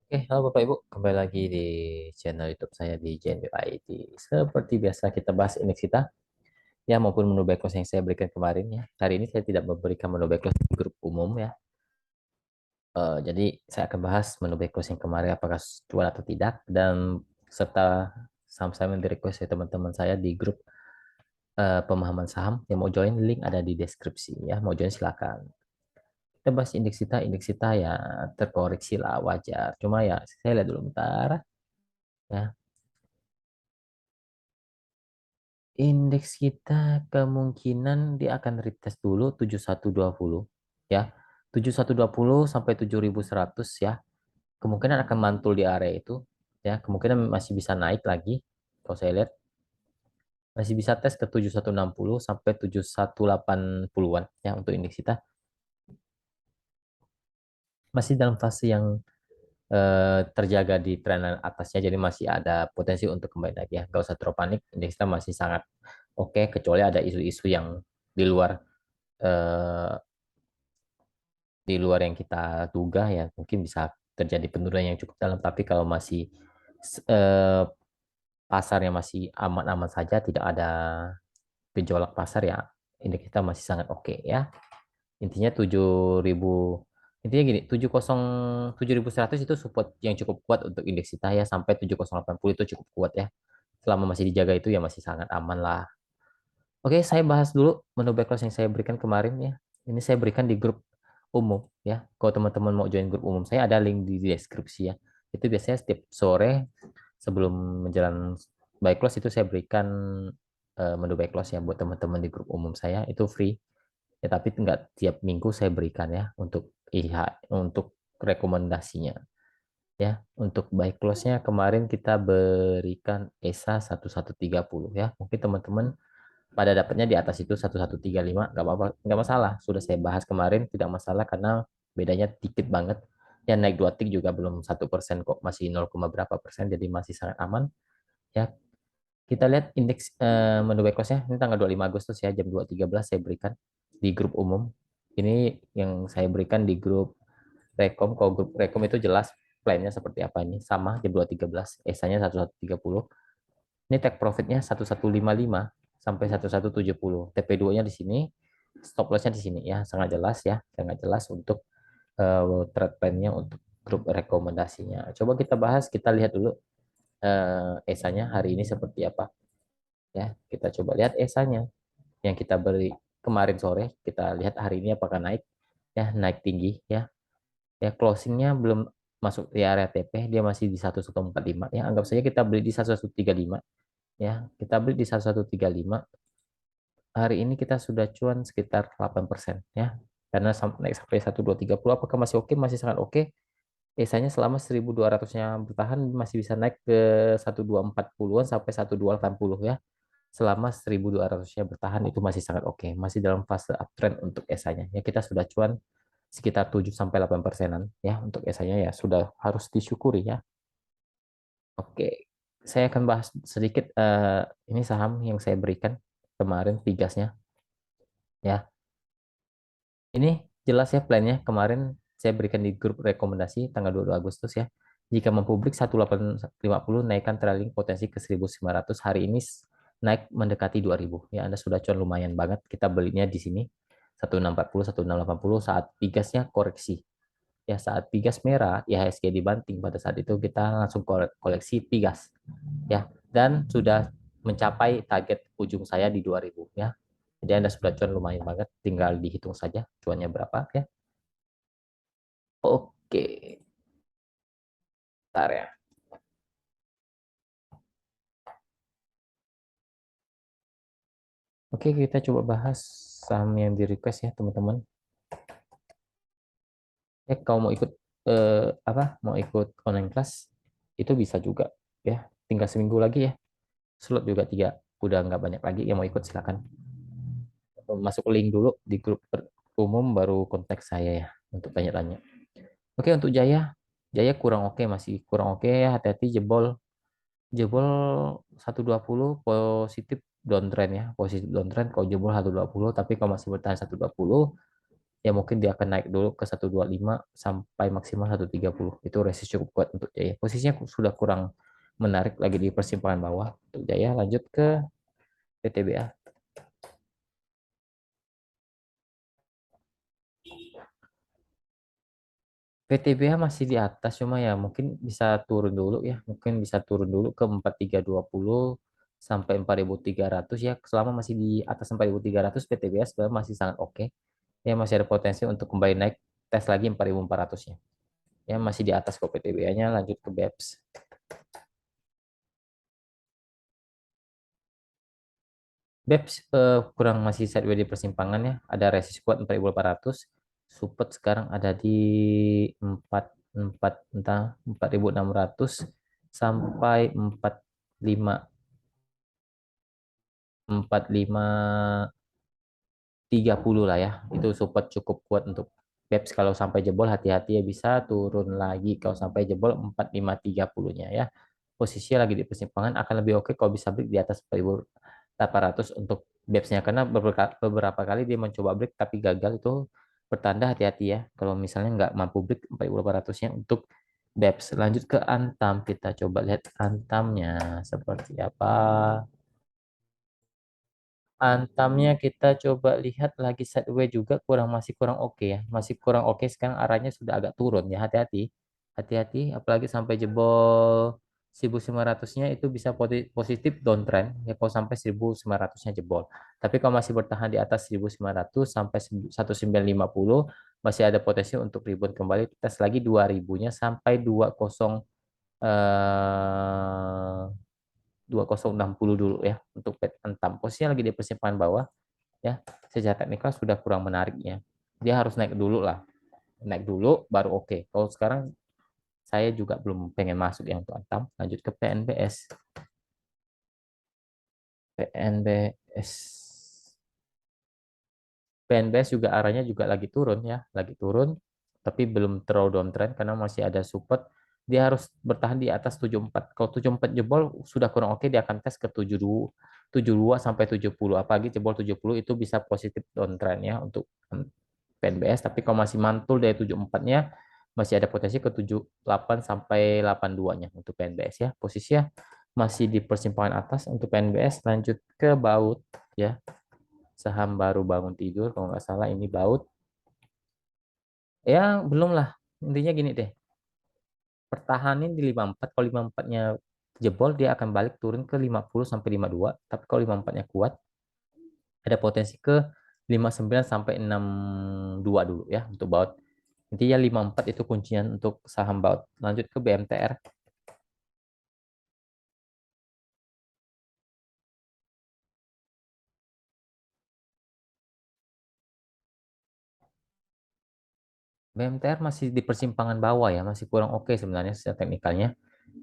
Oke, halo Bapak Ibu, kembali lagi di channel YouTube saya di JNB IT. Seperti biasa kita bahas indeks kita, ya maupun menu backlog yang saya berikan kemarin ya. Hari ini saya tidak memberikan menu backlog di grup umum ya. Jadi saya akan bahas menu backlog yang kemarin apakah cuan atau tidak dan serta saham-saham yang di request ya teman-teman saya di grup pemahaman saham yang mau join link ada di deskripsi ya. Mau join silakan. Kita bahas indeks kita ya terkoreksi lah wajar. Cuma ya saya lihat dulu bentar ya. Indeks kita kemungkinan dia akan retest dulu 7120 ya. 7120 sampai 7100 ya. Kemungkinan akan mantul di area itu ya. Kemungkinan masih bisa naik lagi. Kalau saya lihat masih bisa tes ke 7160 sampai 7180-an ya untuk indeks kita. Masih dalam fase yang terjaga di tren atasnya jadi masih ada potensi untuk kembali lagi ya. Gak usah terlalu panik. Indeks kita masih sangat oke kecuali ada isu-isu yang di luar eh, yang kita duga ya mungkin bisa terjadi penurunan yang cukup dalam tapi kalau masih eh, pasarnya masih aman-aman saja tidak ada gejolak pasar ya indeks kita masih sangat oke ya intinya 7.000 intinya gini 7.100 itu support yang cukup kuat untuk indeks kita ya sampai 7.080 itu cukup kuat ya selama masih dijaga itu ya masih sangat aman lah. Oke, saya bahas dulu menu backlog yang saya berikan kemarin ya. Ini saya berikan di grup umum ya. Kalau teman-teman mau join grup umum, saya ada link di deskripsi ya. Itu biasanya setiap sore sebelum menjelang backlog itu saya berikan menu backlog ya buat teman-teman di grup umum saya itu free. Ya, tapi nggak tiap minggu saya berikan ya untuk untuk rekomendasinya ya. Untuk backlognya kemarin kita berikan ESA 1130 ya. Mungkin teman-teman pada dapatnya di atas itu 1135 nggak apa-apa nggak masalah sudah saya bahas kemarin tidak masalah karena bedanya dikit banget ya naik 2 tik juga belum 1% kok masih 0, berapa persen jadi masih sangat aman ya kita lihat indeks menu backclose-nya ini tanggal 25 Agustus ya jam 2.13 saya berikan di grup umum ini yang saya berikan di grup rekom kalau grup rekom itu jelas plannya seperti apa ini sama jam 2.13 ESA-nya 1130. Ini take profitnya 1155 sampai 1170. TP2-nya di sini, stop loss-nya di sini ya, sangat jelas ya, sangat jelas untuk trade plan-nya untuk grup rekomendasinya. Coba kita bahas, kita lihat dulu ESA-nya hari ini seperti apa ya. Kita coba lihat ESA-nya yang kita beli kemarin sore, kita lihat hari ini apakah naik ya, naik tinggi ya. Ya closing-nya belum masuk di area TP, dia masih di 1145 ya. Anggap saja kita beli di 1135 ya. Kita beli di 1135 hari ini kita sudah cuan sekitar 8% ya. Karena naik sampai 1230 apakah masih oke? Masih sangat oke. Biasanya selama 1200-nya bertahan masih bisa naik ke 1240-an sampai 1280 ya. Selama 1200-nya bertahan itu masih sangat oke. Masih dalam fase uptrend untuk ESA-nya. Ya kita sudah cuan sekitar 7 sampai 8%-an ya untuk ESA-nya ya sudah harus disyukuri ya. Oke. Saya akan bahas sedikit ini saham yang saya berikan kemarin Pigasnya ya. Ini jelas ya plannya. Kemarin saya berikan di grup rekomendasi tanggal 22 Agustus ya. Jika mempublik 1850 naikkan trailing potensi ke 1900 hari ini naik mendekati 2000. Ya Anda sudah cuan lumayan banget. Kita belinya di sini 1640 1680 saat pigasnya koreksi. Ya saat pigas merah IHSG dibanting pada saat itu kita langsung koleksi pigas ya dan sudah mencapai target ujung saya di 2000 ya. Jadi Anda sudah cuan lumayan banget, tinggal dihitung saja cuannya berapa ya. Oke, bentar ya. Oke, kita coba bahas saham yang di request ya, teman-teman. Ya, kalau mau ikut apa? Mau ikut online class itu bisa juga ya. Tinggal seminggu lagi ya. Slot juga 3. Udah nggak banyak lagi yang mau ikut silakan. Masuk link dulu di grup umum baru kontak saya ya untuk tanya-tanya. Oke, untuk Jaya. Jaya kurang oke, masih kurang oke ya. Hati-hati jebol. Jebol 120 positif downtrend ya. Positif downtrend kalau jebol 120 tapi kalau masih bertahan 120 ya mungkin dia akan naik dulu ke 125 sampai maksimal 130. Itu resist cukup kuat untuk Jaya. Posisinya sudah kurang menarik lagi di persimpangan bawah untuk Jaya. Lanjut ke PTBA. PTBA masih di atas, cuma ya mungkin bisa turun dulu ya. Mungkin bisa turun dulu ke 4320 sampai 4300 ya. Selama masih di atas 4300, PTBA sebenarnya masih sangat oke. Ya masih ada potensi untuk kembali naik tes lagi 4400 ya. Ya masih di atas kok PTBA-nya. Lanjut ke BEPS. BEPS kurang masih sideways di persimpangan ya. Ada resist kuat 4800. Support sekarang ada di 4 4 entah 4600 sampai 45 4530 lah ya. Itu support cukup kuat untuk BEPS. Kalau sampai jebol hati-hati ya, bisa turun lagi kalau sampai jebol 4530-nya ya. Posisinya lagi di persimpangan, akan lebih oke kalau bisa break di atas 4800 untuk BEPS-nya, karena beberapa kali dia mencoba break tapi gagal. Itu pertanda hati-hati ya kalau misalnya nggak mampu break 4800-nya untuk BEPS. Lanjut ke Antam, kita coba lihat Antamnya seperti apa. Antamnya kita coba lihat lagi sideways juga, masih kurang oke ya. Masih kurang oke, sekarang arahnya sudah agak turun ya. Hati-hati. Hati-hati apalagi sampai jebol 1900-nya itu bisa positif downtrend ya kalau sampai 1900-nya jebol. Tapi kalau masih bertahan di atas 1900 sampai 1950, masih ada potensi untuk rebound kembali, tes lagi 2000-nya sampai 20 2060 dulu ya untuk pet Antam. Posisinya lagi di persimpangan bawah ya. Secara teknikal sudah kurang menariknya. Dia harus naik dulu lah. Naik dulu baru oke. Kalau sekarang saya juga belum pengen masuk yang untuk Antam. Lanjut ke PNBS. PNBS. PNBS juga arahnya juga lagi turun ya, lagi turun, tapi belum terlalu downtrend karena masih ada support. Dia harus bertahan di atas 74. Kalau 74 jebol sudah kurang oke, dia akan tes ke 72, 72 sampai 70. Apalagi jebol 70 itu bisa positif downtrend ya untuk PNBS. Tapi kalau masih mantul dari 74-nya, masih ada potensi ke 78 sampai 82-nya untuk PNBS ya. Posisinya masih di persimpangan atas untuk PNBS. Lanjut ke BAUT ya, saham baru bangun tidur kalau nggak salah ini BAUT. Ya belum lah, intinya gini deh, pertahanin di 54. Kalau 54-nya jebol, dia akan balik turun ke 50 sampai 52. Tapi kalau 54-nya kuat, ada potensi ke 59 sampai 62 dulu ya untuk BAUT. Intinya 54 itu kuncinya untuk saham BAUT. Lanjut ke BMTR. BMTR masih di persimpangan bawah ya, masih kurang oke sebenarnya secara teknikalnya.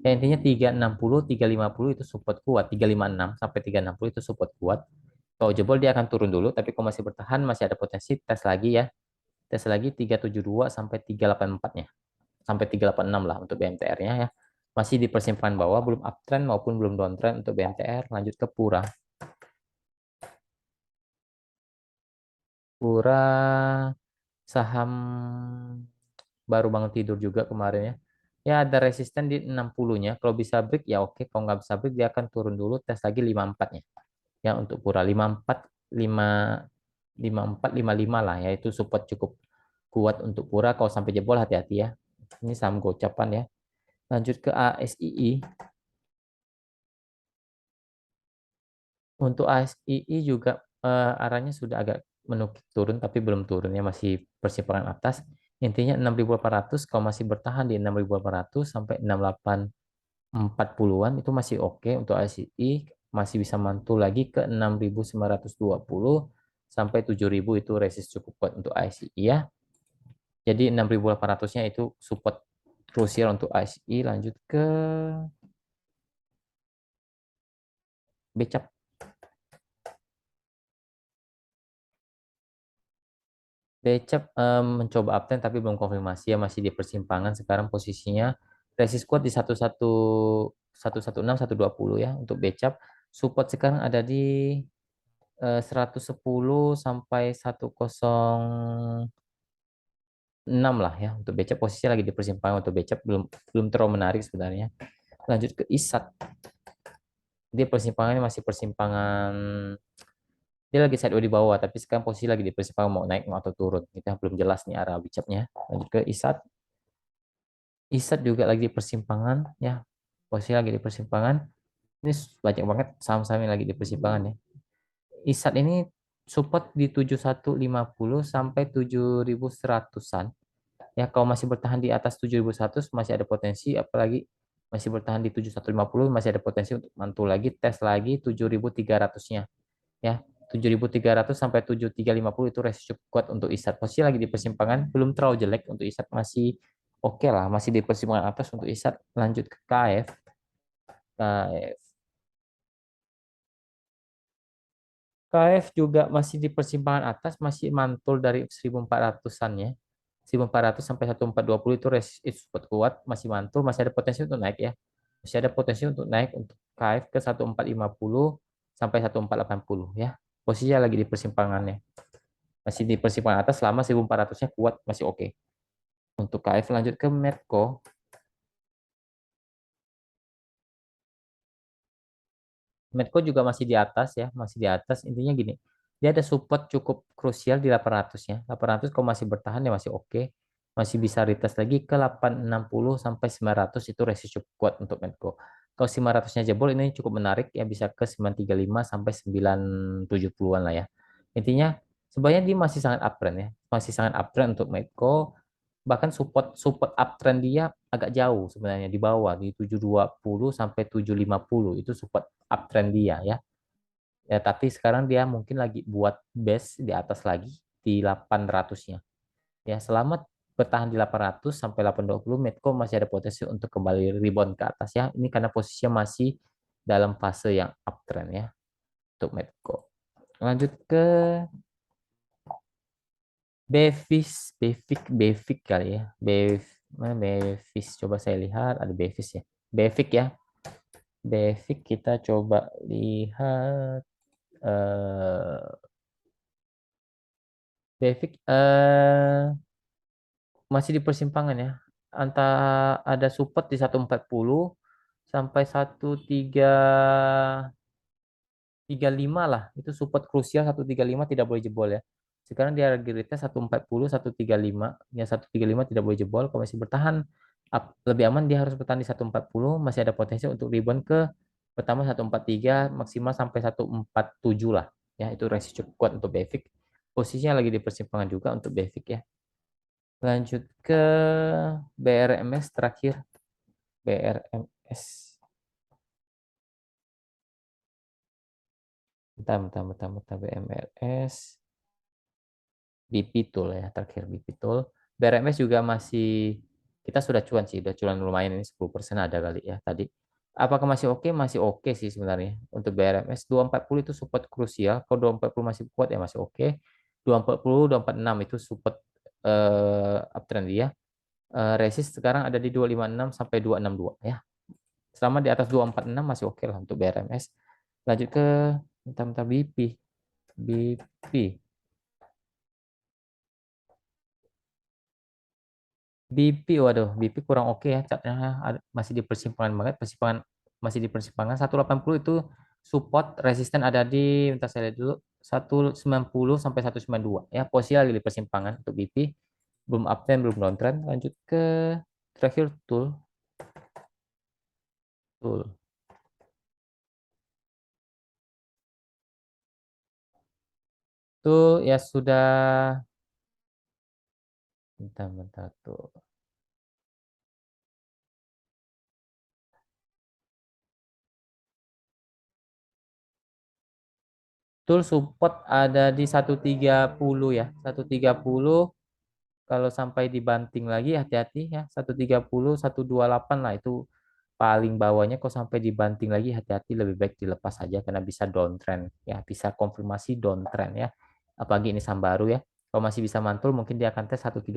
Ya, intinya 360, 350 itu support kuat, 356 sampai 360 itu support kuat. Kalau jebol dia akan turun dulu, tapi kalau masih bertahan masih ada potensi tes lagi ya. Tes lagi 372 sampai 384-nya. Sampai 386 lah untuk BMTR-nya ya. Masih di persimpangan bawah, belum uptrend maupun belum downtrend untuk BMTR. Lanjut ke Pura. Pura saham baru bangun tidur juga kemarin ya. Ya ada resisten di 60-nya. Kalau bisa break ya oke. Kalau nggak bisa break dia akan turun dulu, tes lagi 54-nya. Ya untuk Pura 54, 5, 54, 55 lah ya. Itu support cukup kuat untuk Pura. Kalau sampai jebol hati-hati ya. Ini saham gocapan ya. Lanjut ke ASII. Untuk ASII juga arahnya sudah agak menukik turun, tapi belum turun ya, masih persimpangan atas. Intinya 6.800, kalau masih bertahan di 6.800 sampai 6840-an itu masih oke untuk ASII. Masih bisa mantul lagi ke 6.920 sampai 7.000, itu resist cukup kuat untuk ASII ya. Jadi 6.800-nya itu support krusial untuk ASI. Lanjut ke Becap. Becap mencoba uptrend tapi belum konfirmasi ya, masih di persimpangan sekarang posisinya. Resist kuat di 116 120 ya untuk Becap. Support sekarang ada di 110 sampai 10 6 lah ya. Untuk BCAP posisinya lagi di persimpangan. Untuk BCAP belum belum terlalu menarik sebenarnya. Lanjut ke ISAT. Dia persimpangannya masih persimpangan, dia lagi sideways di bawah, tapi sekarang posisi lagi di persimpangan mau naik mau atau turun. Itu yang belum jelas nih arah BCAP-nya. Lanjut ke ISAT. ISAT juga lagi di persimpangan ya. Posisi lagi di persimpangan. Ini banyak banget saham-saham yang lagi di persimpangan ya. ISAT ini support di 7150 sampai 7100-an. Ya, kalau masih bertahan di atas 7100 masih ada potensi, apalagi masih bertahan di 7150 masih ada potensi untuk mantul lagi, tes lagi 7300-nya. Ya, 7300 sampai 7350 itu resiko cukup kuat untuk ISAT. Posisi lagi di persimpangan, belum terlalu jelek untuk ISAT, masih oke lah, masih di persimpangan atas untuk ISAT. Lanjut ke KF. KF. KF juga masih di persimpangan atas, masih mantul dari 1400-an ya. 1400 sampai 1420 itu itu support kuat, masih mantul, masih ada potensi untuk naik ya. Masih ada potensi untuk naik untuk KF ke 1450 sampai 1480 ya. Posisinya lagi di persimpangannya. Masih di persimpangan atas selama 1400-nya kuat, masih oke. Untuk KF lanjut ke Medco. Medco juga masih di atas ya, masih di atas. Intinya gini, dia ada support cukup krusial di 800 ya. 800 kalau masih bertahan ya masih oke. Masih bisa retest lagi ke 860 sampai 900 itu resiko cukup kuat untuk Medco. Kalau 900-nya jebol ini cukup menarik ya bisa ke 935 sampai 970-an lah ya. Intinya sebenarnya dia masih sangat uptrend ya. Masih sangat uptrend untuk Medco, bahkan support support uptrend dia agak jauh sebenarnya di bawah di 720 sampai 750 itu support uptrend dia ya. Ya tapi sekarang dia mungkin lagi buat base di atas lagi di 800-nya. Ya selama bertahan di 800 sampai 820 Medco masih ada potensi untuk kembali rebound ke atas ya. Ini karena posisinya masih dalam fase yang uptrend ya untuk Medco. Lanjut ke Bevik kali ya. Mana Bevis? Coba saya lihat, ada Bevis ya. Bevik ya. Bevik kita coba lihat. Bevik masih di persimpangan ya. Antara ada support di 140 sampai 135 lah. Itu support krusial 135 tidak boleh jebol ya. Sekarang dia lagi retest 140, 135. Ya 135 tidak boleh jebol. Kalau masih bertahan lebih aman dia harus bertahan di 140. Masih ada potensi untuk rebound ke pertama 143 maksimal sampai 147 lah. Ya itu resiko cukup kuat untuk Befik. Posisinya lagi di persimpangan juga untuk Befik ya. Lanjut ke BRMS terakhir. BRMS. Bentar, BMRS. BP Tool ya, terakhir BP Tool. BRMS juga masih, kita sudah cuan sih, udah cuan lumayan ini 10% ada kali ya tadi. Apakah masih oke? Masih oke sih sebenarnya. Untuk BRMS 240 itu support krusial. Kalau 240 masih kuat ya masih oke. 240, 246 itu support uptrend dia. Resist sekarang ada di 256 sampai 262 ya. Selama di atas 246 masih oke lah untuk BRMS. Lanjut ke bentar BP. BP. BP, waduh, BP kurang oke ya, catnya masih di persimpangan banget, persimpangan masih di persimpangan 180 itu support resisten ada di, bentar saya lihat dulu, 190 sampai 192 ya, posisi lagi di persimpangan untuk BP, belum uptrend, belum downtrend. Lanjut ke terakhir tool, tool, tool ya sudah, bentar tuh. Tool support ada di 130 ya, 130. Kalau sampai dibanting lagi hati-hati ya, 130, 128 lah itu paling bawahnya. Kalau sampai dibanting lagi hati-hati, lebih baik dilepas saja karena bisa downtrend ya, bisa konfirmasi downtrend ya. Apalagi ini saham baru ya. Kalau masih bisa mantul mungkin dia akan tes 134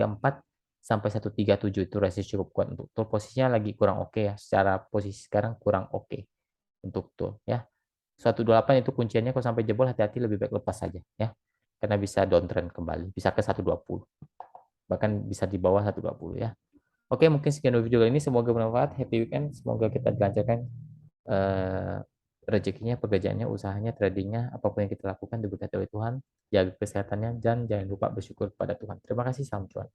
sampai 137 itu resist cukup kuat untuk tool. Posisinya lagi kurang oke ya. Secara posisi sekarang kurang oke untuk tool ya. 128 itu kunciannya, kalau sampai jebol hati-hati lebih baik lepas saja ya. Karena bisa downtrend kembali, bisa ke 120. bahkan bisa di bawah 120 ya. Oke, mungkin sekian dulu video kali ini. Semoga bermanfaat. Happy weekend. Semoga kita dilancarkan eh, rezekinya, pekerjaannya, usahanya, tradingnya, apapun yang kita lakukan diberkati oleh Tuhan. Jaga kesehatannya dan jangan lupa bersyukur pada Tuhan. Terima kasih. Salam cuan.